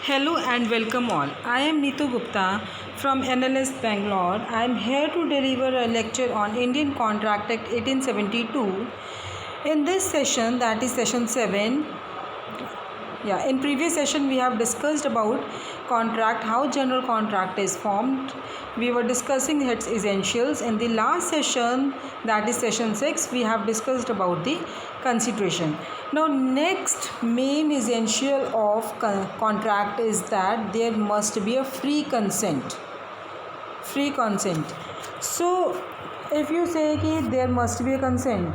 Hello and welcome all. I am Neetu Gupta from NLS Bangalore. I am here to deliver a lecture on Indian Contract Act 1872. In this session, that is session 7, in previous session we have discussed about contract, how general contract is formed. We were discussing its essentials. In the last session, that is session 6, we have discussed about the consideration. Now next main essential of contract is that there must be a free consent. So if you say that there must be a consent,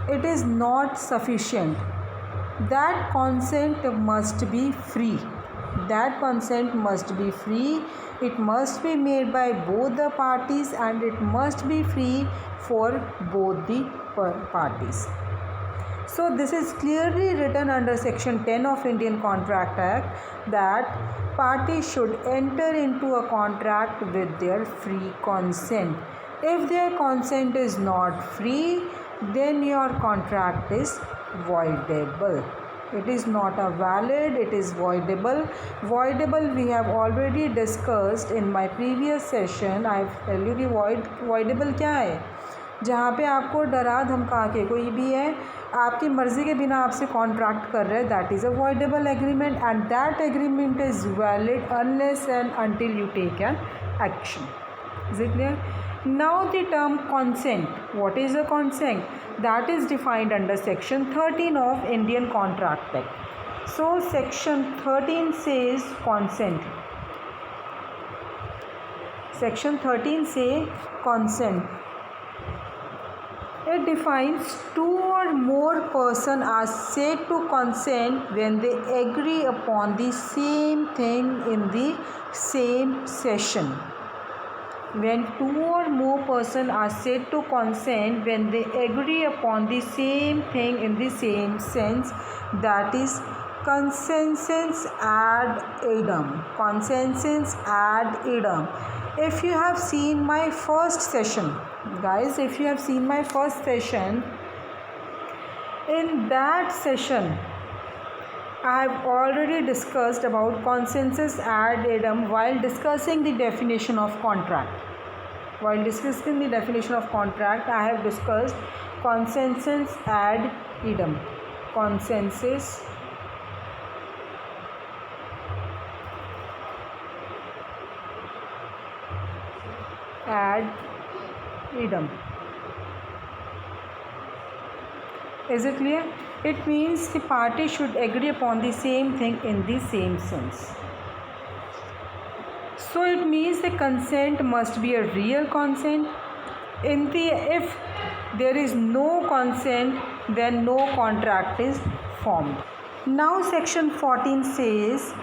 it is not sufficient. That consent must be free. It must be made by both the parties and it must be free for both the parties. So this is clearly written under section 10 of Indian Contract Act that parties should enter into a contract with their free consent. If their consent is not free, then your contract is voidable. It is not a valid, it is voidable. Voidable we have already discussed in my previous session. I tell you कि voidable क्या है. जहाँ पे आपको डरा धमका के कोई भी है आपकी मर्ज़ी के बिना आपसे कॉन्ट्रैक्ट कर रहे हैं, that is a voidable agreement and that agreement is valid unless and until you take an action. Is it clear? Now the term consent. What is a consent? That is defined under section 13 of Indian Contract Act. So section 13 says consent. Section 13 says consent. It defines two or more persons are said to consent when they agree upon the same thing in the same session. When two or more persons are said to consent when they agree upon the same thing in the same sense, that is consensus ad idem. If you have seen my first session, guys, in that session I have already discussed about consensus ad idem while discussing the definition of contract. I have discussed consensus ad idem. Is it clear? It means the party should agree upon the same thing in the same sense. So it means the consent must be a real consent. If there is no consent, then no contract is formed. Now section 14 says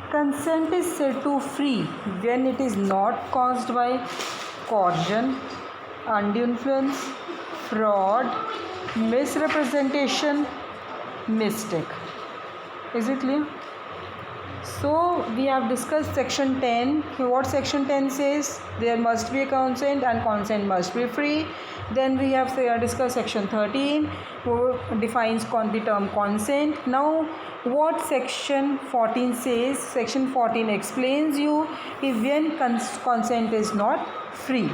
consent is said to free when it is not caused by coercion, undue influence, fraud, misrepresentation, mistake. Is it clear? So we have discussed section 10. What section 10 says? There must be a consent and consent must be free. Then we have discussed section 13, who defines the term consent. Now what section 14 says? Section 14 explains you if when consent is not free.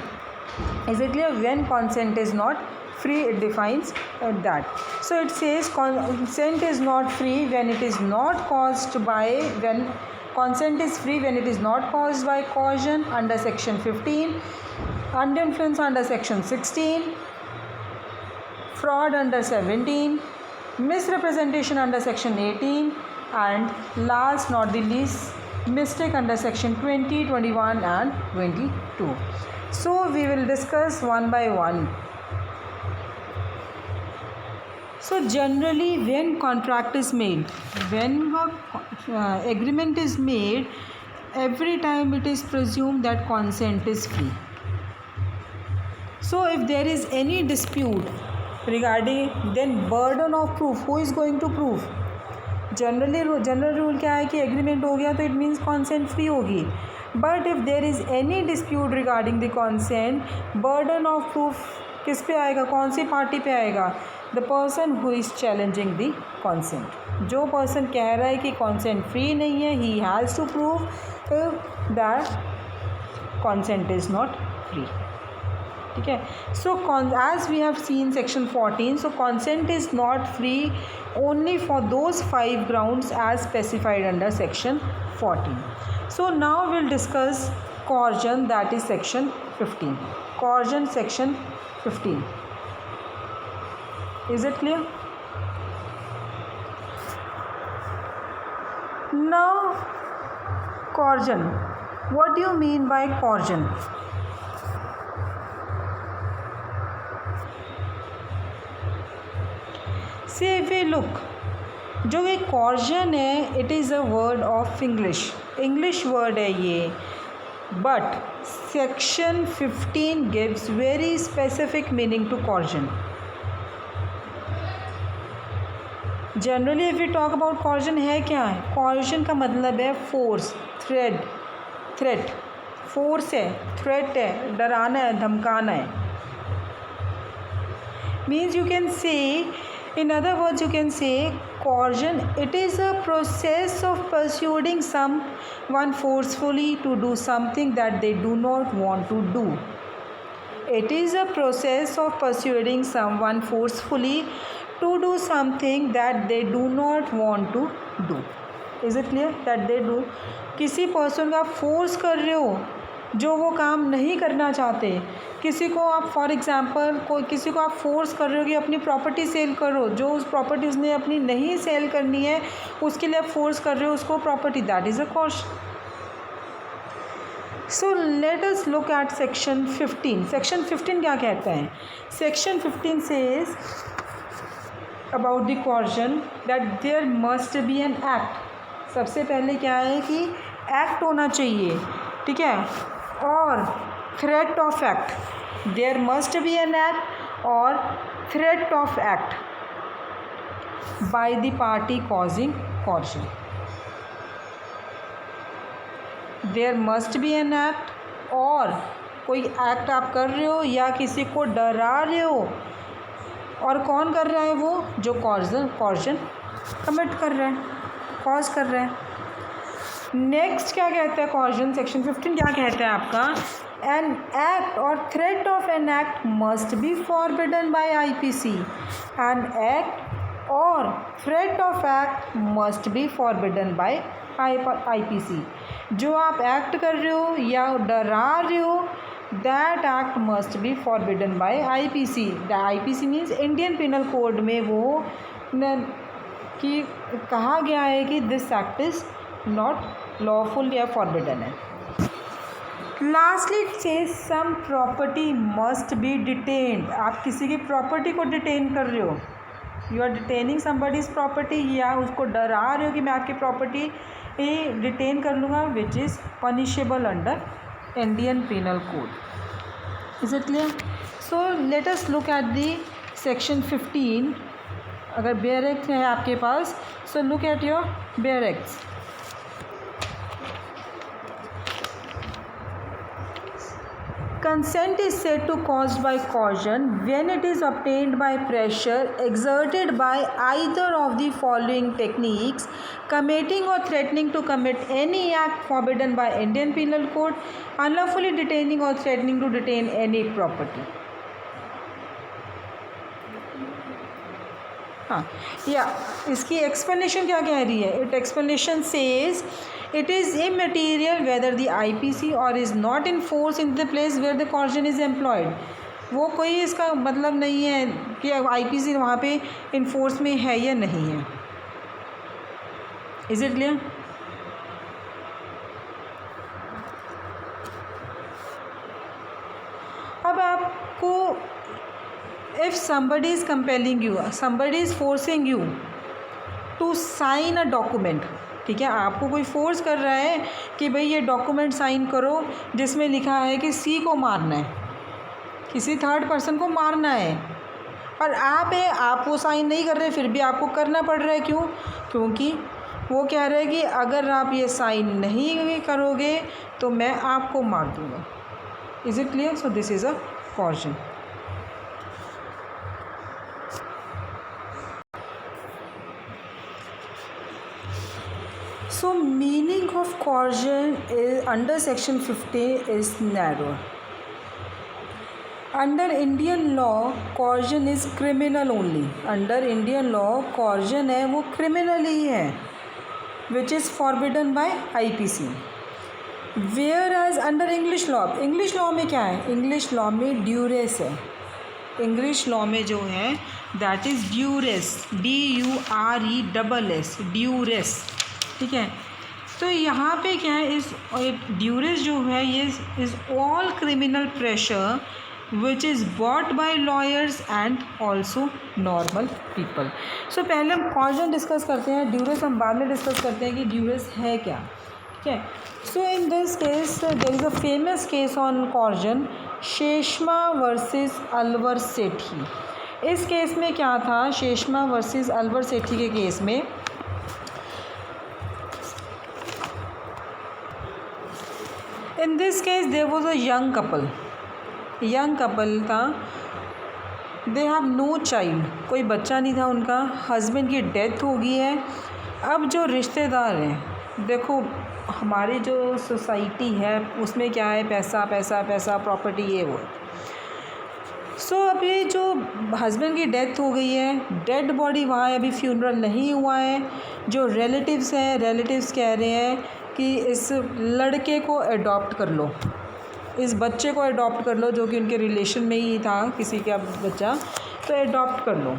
Is it clear? When consent is not free, it defines that. So it says consent is not free when it is not caused by, when consent is free when it is not caused by coercion under section 15, undue influence under section 16, fraud under 17, misrepresentation under section 18, and last not the least, mistake under section 20, 21 and 22. So we will discuss one by one. So generally when contract is made, when agreement is made, every time it is presumed that consent is free. So if there is any dispute regarding, then burden of proof, who is going to prove? General rule क्या है कि agreement हो गया तो it means consent free होगी. But if there is any dispute regarding the consent, burden of proof किस पे आएगा, कौन सी पार्टी पे आएगा? The person who is challenging the consent. जो पर्सन कह रहा है कि कॉन्सेंट फ्री नहीं है, he has to prove that consent is not free. ठीक है, so as we have seen section 14, so consent is not free only for those 5 grounds as specified under section 14. So now we'll discuss coercion, that is section 15. Coercion section 15. Is it clear? Now coercion. What do you mean by coercion? See, if we look, जो ये coercion है, it is a word of English word है ये, but section 15 gives very specific meaning to coercion. Generally if we talk about coercion, है क्या है? coercion का मतलब है force, threat, force है, threat है, डराना है, धमकाना है. Means you can say, in other words you can say coercion, it is a process of persuading someone forcefully to do something that they do not want to do. It is a process of persuading someone forcefully to do something that they do not want to do. Is it clear? That they do. किसी person का force कर रहे हो जो वो काम नहीं करना चाहते. किसी को आप फॉर एग्ज़ाम्पल किसी को आप फोर्स कर रहे हो कि अपनी प्रॉपर्टी सेल करो, जो उस प्रॉपर्टी उसने अपनी नहीं सेल करनी है उसके लिए आप फोर्स कर रहे हो उसको property, that is a course. So let us look at section 15. Section 15 क्या कहता है? Section 15 says about the coercion that there must be an act. सबसे पहले क्या है कि एक्ट होना चाहिए, ठीक है, और threat of act. There must be an act और threat of act by the party causing coercion. There must be an act, और कोई एक्ट आप कर रहे हो या किसी को डरा रहे हो, और कौन कर रहा है? वो जो कॉर्जन कमिट कर रहा है, कॉज कर रहा है. नेक्स्ट क्या कहता है कॉर्जन? सेक्शन 15 क्या कहता है आपका? एन एक्ट और threat of an act must be forbidden by IPC. An act और threat of act must be forbidden by IPC. जो आप एक्ट कर रहे हो या डरा रहे हो, that act must be forbidden by IPC. The IPC means Indian penal code में वो कि कहा गया है कि this act is not lawful या फॉरबिडन है. Lastly it says some property must be detained. आप किसी की प्रॉपर्टी को डिटेन कर रहे हो, you are detaining somebody's property, या उसको डरा रहे हो कि मैं आपकी प्रॉपर्टी डिटेन कर लूँगा, which is punishable under Indian penal code. Is it clear? So let us look at the section 15. अगर बेयर एक्ट है आपके पास, so look at your bare acts. Consent is said to caused by coercion when it is obtained by pressure exerted by either of the following techniques: committing or threatening to commit any act forbidden by Indian Penal Code, unlawfully detaining or threatening to detain any property. हाँ, या इसकी explanation क्या कह रही है? It explanation says it is immaterial whether the IPC or is not in force in the place where the coercion is employed. वो कोई इसका मतलब नहीं है कि IPC वहाँ पे इन फोर्स में है या नहीं है. Is it clear? अब आपको if somebody is compelling you, somebody is forcing you to sign a document, ठीक है, आपको कोई फोर्स कर रहा है कि भाई ये डॉक्यूमेंट साइन करो जिसमें लिखा है कि सी को मारना है, किसी थर्ड पर्सन को मारना है, और आप वो साइन नहीं कर रहे, फिर भी आपको करना पड़ रहा है. क्यों? क्योंकि वो कह रहा है कि अगर आप ये साइन नहीं करोगे तो मैं आपको मार दूँगा. Is it clear? So this is a coercion. So meaning of coercion is under section 50 is narrow. Under Indian law coercion is criminal only. Under Indian law coercion है वो criminal ही है, which is forbidden by IPC. Whereas under English law में क्या है? English law में duress है. English law में जो है that is duress, DURESS, duress. ठीक है. तो यहाँ पे क्या है, इस duress जो है ये is all criminal pressure which is bought by lawyers and also normal people. So पहले हम coercion डिस्कस करते हैं, duress हम बाद में डिस्कस करते हैं कि duress है क्या. ठीक है. So in this case there is a famous case on coercion, Sheshamma versus Alwar Sethi. इस केस में क्या था, शेषमा वर्सेस अलवर सेठी के केस में in this case there was a young couple था. दे हैव नो चाइल्ड, कोई बच्चा नहीं था उनका. हस्बैंड की डेथ हो गई है. अब जो रिश्तेदार हैं, देखो हमारी जो सोसाइटी है उसमें क्या है, पैसा पैसा पैसा, प्रॉपर्टी, ये वो. सो अभी जो हस्बैंड की डेथ हो गई है, डेड बॉडी वहाँ है, अभी फ्यूनरल नहीं हुआ है. जो रिलेटिव्स हैं, रिलेटिव्स कह रहे हैं कि इस लड़के को अडॉप्ट कर लो, इस बच्चे को अडॉप्ट कर लो, जो कि उनके रिलेशन में ही था किसी का बच्चा, तो अडॉप्ट कर लो.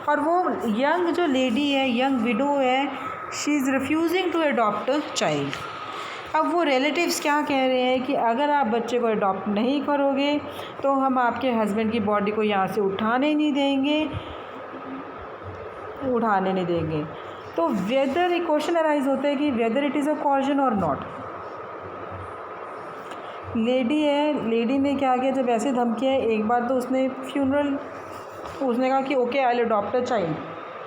और वो यंग जो लेडी है, यंग विडो है, she is refusing to adopt a child. अब वो रिलेटिव्स क्या कह रहे हैं कि अगर आप बच्चे को अडॉप्ट नहीं करोगे तो हम आपके हस्बैंड की बॉडी को यहाँ से उठाने नहीं देंगे. तो वेदर एक क्वेश्चन अराइज होता है कि whether it is a coercion और नॉट. लेडी है, लेडी ने क्या किया, जब ऐसे धमकी है, एक बार तो उसने कहा कि okay I will adopt a child.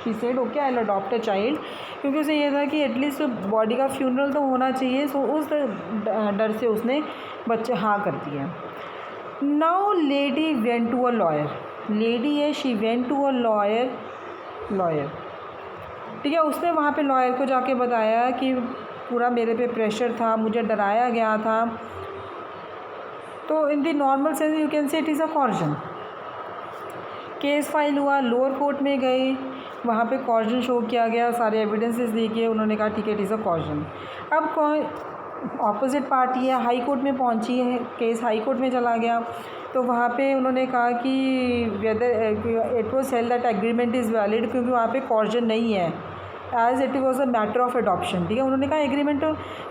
She said okay I will adopt a child, क्योंकि उसे ये था कि एटलीस्ट बॉडी का फ्यूनरल तो होना चाहिए. सो उस डर से उसने बच्चे हाँ कर दिया. Now lady went to a lawyer. Lady है, she went to a lawyer. ठीक है. उसने वहाँ पे लॉयर को जाके बताया कि पूरा मेरे पे प्रेशर था, मुझे डराया गया था. तो in the normal sense you can say it is a coercion. Case file हुआ, लोअर कोर्ट में गए, वहाँ पे कॉर्जन शो किया गया, सारे एविडेंसेस दिए, उन्होंने कहा ठीक है इट इज़ अ कॉर्जन. अब कौन ऑपोजिट पार्टी है, हाई कोर्ट में पहुँची है, केस हाई कोर्ट में चला गया. तो वहाँ पे उन्होंने कहा कि whether it was held that agreement is valid, क्योंकि वहाँ पे कॉर्जन नहीं है, as it was a matter of adoption. ठीक है. उन्होंने कहा एग्रीमेंट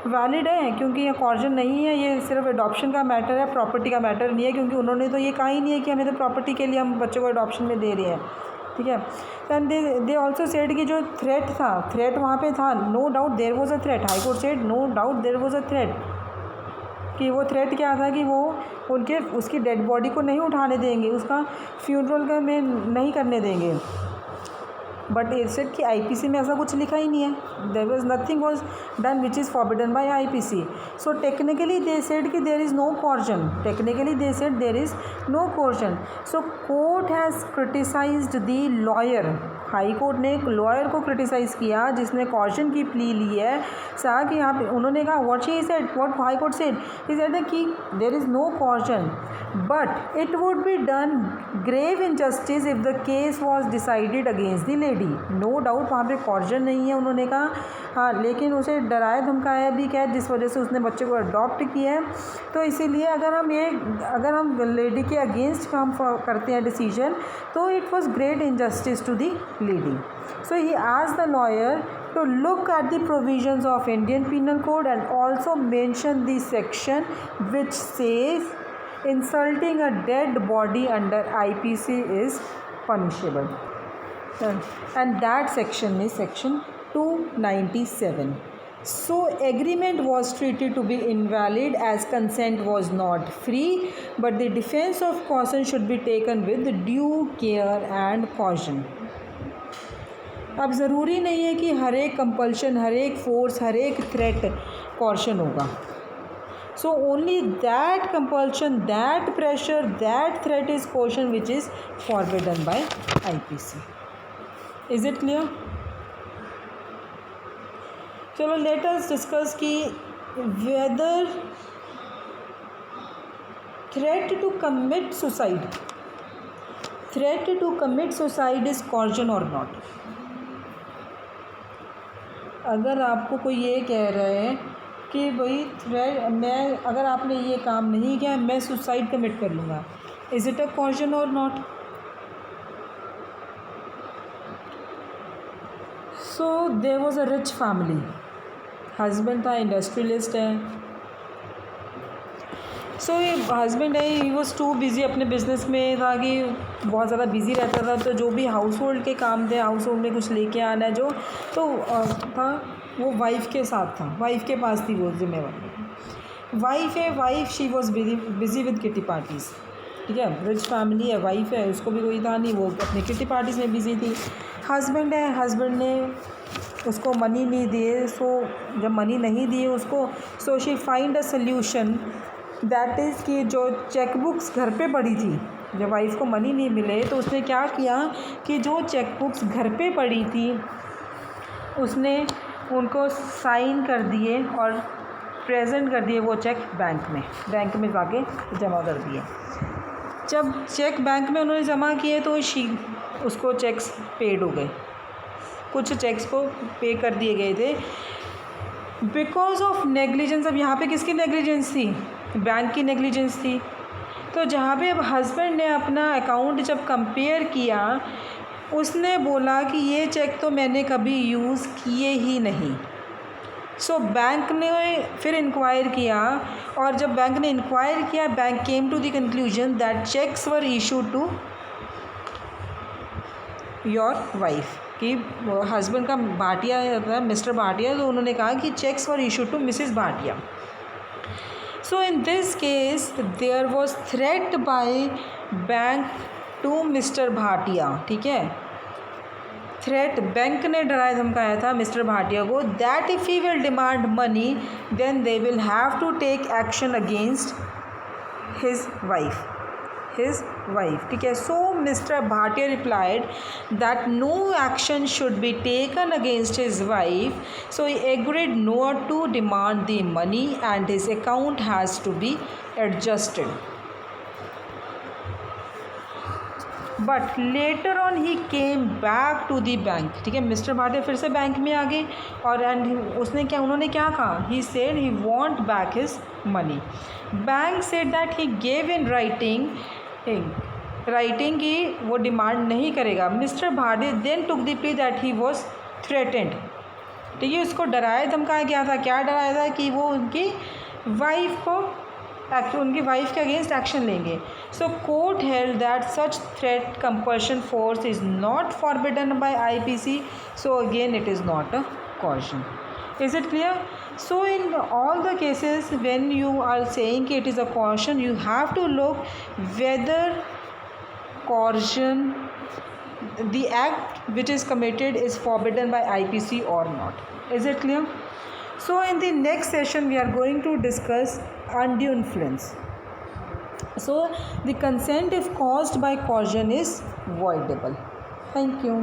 वैलिड है क्योंकि ये कॉर्जन नहीं है, ये सिर्फ एडॉप्शन का मैटर है, प्रॉपर्टी का मैटर नहीं है, क्योंकि उन्होंने तो ये कहा ही नहीं है कि हमें तो प्रॉपर्टी के लिए हम बच्चे को एडॉप्शन में दे रहे हैं. ठीक है. एंड दे ऑल्सो सेड कि जो थ्रेट वहाँ पे था, no doubt there was a threat. High court said no doubt there was a threat, कि वो थ्रेट क्या था कि वो उसकी डेड बॉडी को नहीं उठाने देंगे, उसका फ्यूनरल का में नहीं करने देंगे. बट इट सेड कि आईपीसी में ऐसा कुछ लिखा ही नहीं है. There was nothing was done which is forbidden by IPC. So technically they said कि there is no coercion. So court has criticised the lawyer. High court ने एक लॉयर को क्रिटिसाइज़ किया जिसने कॉर्जन की प्ली ली है. सा कि यहाँ पे उन्होंने कहा what high court said, he said कि there is no coercion, but it would be done grave injustice if the case was decided against the lady. No doubt वहाँ पे कॉर्जन नहीं है, उन्होंने कहा. हाँ, लेकिन उसे डराया धमकाया भी क्या, जिस वजह से उसने बच्चे को अडॉप्ट किया है. तो इसीलिए अगर हम लेडी के अगेंस्ट काम करते हैं डिसीजन, तो it was great injustice to the lady. So he asked the lawyer to look at the provisions of Indian Penal Code and also mention the section which says insulting a dead body under IPC is punishable, and that section is section 297. So agreement was treated to be invalid as consent was not free, but the defense of caution should be taken with due care and caution. अब ज़रूरी नहीं है कि हर एक compulsion, हर एक force, हर एक threat coercion होगा. So only that compulsion, that pressure, that threat is coercion which is forbidden by IPC. Is it clear? चलो लेट अस डिस्कस कि whether threat to commit suicide is coercion और not. अगर आपको कोई ये कह रहा है कि भाई अगर आपने ये काम नहीं किया मैं सुसाइड कमिट कर लूँगा, इज़ इट अ कॉर्जन और not? So there was a rich family, husband था इंडस्ट्रियलिस्ट है। सो ये हस्बैंड है, ही वॉज टू बिज़ी अपने बिज़नेस में था कि बहुत ज़्यादा बिज़ी रहता था, तो जो भी हाउस होल्ड के काम थे, हाउस होल्ड में कुछ लेके आना है जो तो था वो वाइफ के साथ था, वाइफ के पास थी वो जिम्मेवारी। Wife she was busy with kitty parties, ठीक है, रिच फैमिली है, वाइफ है, उसको भी कोई था नहीं, वो अपनी किटी पार्टीज़ में बिज़ी थी। हस्बैंड है, हस्बैंड ने उसको मनी नहीं दिए, सो जब मनी नहीं दिए उसको, so she find a solution that is कि जो चेकबुक्स घर पे पड़ी थी, जब वाइफ को मनी नहीं मिले तो उसने क्या किया कि जो चेकबुक्स घर पे पड़ी थी उसने उनको साइन कर दिए और प्रेजेंट कर दिए वो चेक बैंक में जाके जमा कर दिए। जब चेक बैंक में उन्होंने जमा किए तो उसको चेक्स पेड हो गए, कुछ चेक्स को पे कर दिए गए थे बिकॉज ऑफ नेग्लिजेंस। अब यहाँ पे किसकी नेग्लिजेंस थी? बैंक की नेग्लिजेंस थी। तो जहाँ पे अब हस्बैंड ने अपना अकाउंट जब कंपेयर किया, उसने बोला कि ये चेक तो मैंने कभी यूज़ किए ही नहीं। सो बैंक ने फिर इंक्वायर किया, और जब बैंक ने इंक्वायर किया, bank came to the conclusion that cheques were issued to your wife, कि हस्बैंड का भाटिया था, मिस्टर भाटिया, तो उन्होंने कहा कि cheques were issued to Mrs Bhatia. So in this case there was threat by bank to Mr Bhatia, ठीक है, थ्रेट, बैंक ने डराया धमकाया था मिस्टर भाटिया को that if he will demand money then they will have to take action against his wife, ठीक है। So Mister Bhatia replied that no action should be taken against his wife, so he agreed not to demand the money and his account has to be adjusted. But later on he came back to the bank, ठीक है, mister Bhatia फिर से bank में आ गए, और उन्होंने क्या कहा? He said he want back his money. Bank said that he gave in writing कि वो डिमांड नहीं करेगा। Mr Bhatia then took the plea that he was threatened, ठीक है, उसको डराया धमकाया गया था। क्या डराया था? कि वो उनकी वाइफ के अगेंस्ट एक्शन लेंगे। So court held that such threat compulsion force is not forbidden by IPC, so again it is not a coercion. Is it clear? So in all the cases when you are saying it is a caution, you have to look whether coercion, the act which is committed, is forbidden by IPC or not. Is it clear? So in the next session we are going to discuss undue influence. So the consent if caused by coercion is voidable. Thank you.